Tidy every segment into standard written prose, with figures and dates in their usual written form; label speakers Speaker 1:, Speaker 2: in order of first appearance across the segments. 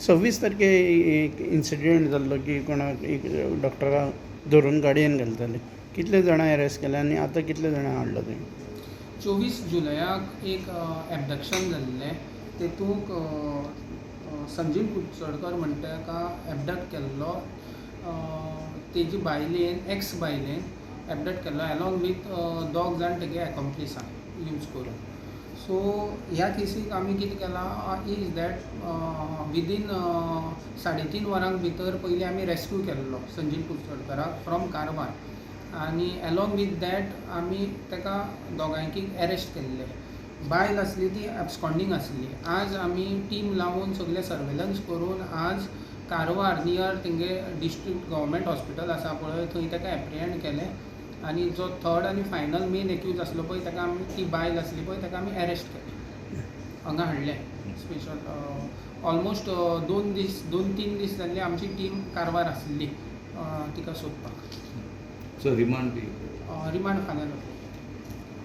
Speaker 1: 26 तारखे एक इन्सिडेंट जाल्लो की कोणाक एक डॉक्टराक धरून गाडयेन घालताले. कितले जाणां अरेस्ट केले आनी आतां कितले जाणां हाडला थंय?
Speaker 2: 24 जुलयाक एक एबडक्शन जाल्लें. तेतूंक संजीव कुडचडकर म्हणटा ताका एबडक्ट केल्लो. तेजी बायलेन एक्स बायलेन एबडक्ट केल्लो अलॉंग वीथ दोग जाण तेगे एकॉम्प्लिसा यूज करून. सो ह्या केसीक आमी कितें केलां इज दॅट विदीन 3.5 वरांक भितर पयलीं आमी रेस्क्यू केल्लो संजीव कुडचडकराक फ्रॉम कारवार. आनी अलॉंग वीथ दॅट आमी ताका दोगांयकी अरेस्ट केल्ले. बायल आसली ती एब्सकॉन्डिंग आसली. आज आमी टीम लावन सगळे सर्वेलन्स करून आज कारवार नियर तेंगे डिस्ट्रिक्ट गव्हर्मेंट हॉस्पिटल आसा पळय थंय ताका एप्रिहेंड केलें. आनी जो थर्ड आनी फायनल मेन एक्यूज आसलो पळय ताका आमी ती बायल आसली पळय ताका आमी अरेस्ट केलें, हांगा हाडलें. स्पेशल ऑलमोस्ट 2-3 दीस जाल्ले आमची टीम कारवार आसली तिका सोदपाक.
Speaker 3: सो रिमांड
Speaker 2: रिमांड फाल्यां जातलो.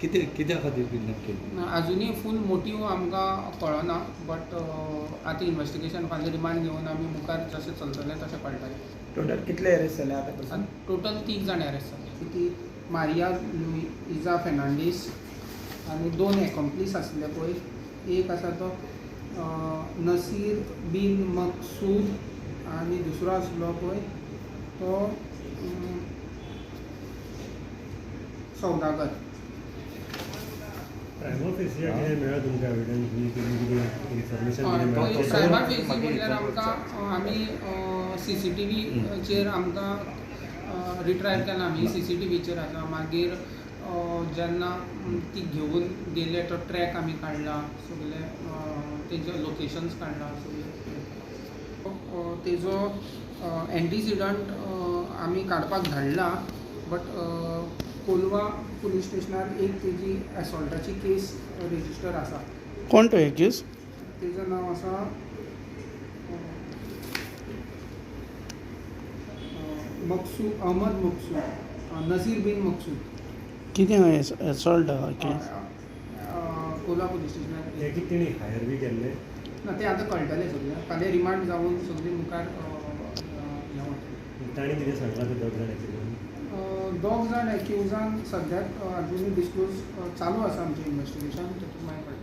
Speaker 3: कित्या खातीर किडनॅप केली?
Speaker 2: आजुनूय फूल मोटीव आमकां कळना. बट आतां इन्वेस्टिगेशन फाल्यां रिमांड घेवन आमी मुखार जशें चलतलें तशें कळटलें.
Speaker 4: टोटल कितले अरेस्ट जाले आतां?
Speaker 2: टोटल 3 जाण अरेस्ट जाले. ती मारिया लुइजा फेर्नांडीस आनी 2 एकॉम्प्लीस आसले पळय. एक आसा तो नसीर बीन मकसूद आनी दुसरो आसलो पळय तो सौदागर.
Speaker 5: प्रायमरी फेसी कितें मेळ्ळा तुमकां एविडन्स बी कितें इन्फॉर्मेशन
Speaker 2: प्रायमरी फेसी म्हणल्यार आमकां आमी CCTVचेर आमकां रिट्रायव केला. आमी CCTVचेर आसा. मागीर जेन्ना ती घेवन गेले तो ट्रॅक आमी काडला, सगळे तेजे लोकेशन्स काडला सगळे. तेजो एंटीसिडंट आमी काडपाक धाडला. बट कोलवा पुलीस स्टेशनार एक तेजी एसॉल्टाची केस रेजिस्टर आसा.
Speaker 1: कोण तो एक्यूज?
Speaker 2: तेजो नांव आसा मकसूद अहमद मकसूद नजीर बीन मकसूद.
Speaker 1: कितें एसॉल्ट आहा की?
Speaker 2: कोलवा पुलीस स्टेशनार.
Speaker 5: हे कितें तेणी हायर बी केल्ले?
Speaker 2: ना ते आतां कळटलें सगळें. फाल्यां रिमांड जावन सगळीं मुखार हें वतलें.
Speaker 5: ताणी कितें सांगलां ते दोग जाण एक्युजान?
Speaker 2: दोग जाण एक्युजान सद्याक आजुनूय डिस्क्लोज चालू आसा आमचें इन्वेस्टिगेशन. तातूंत मागीर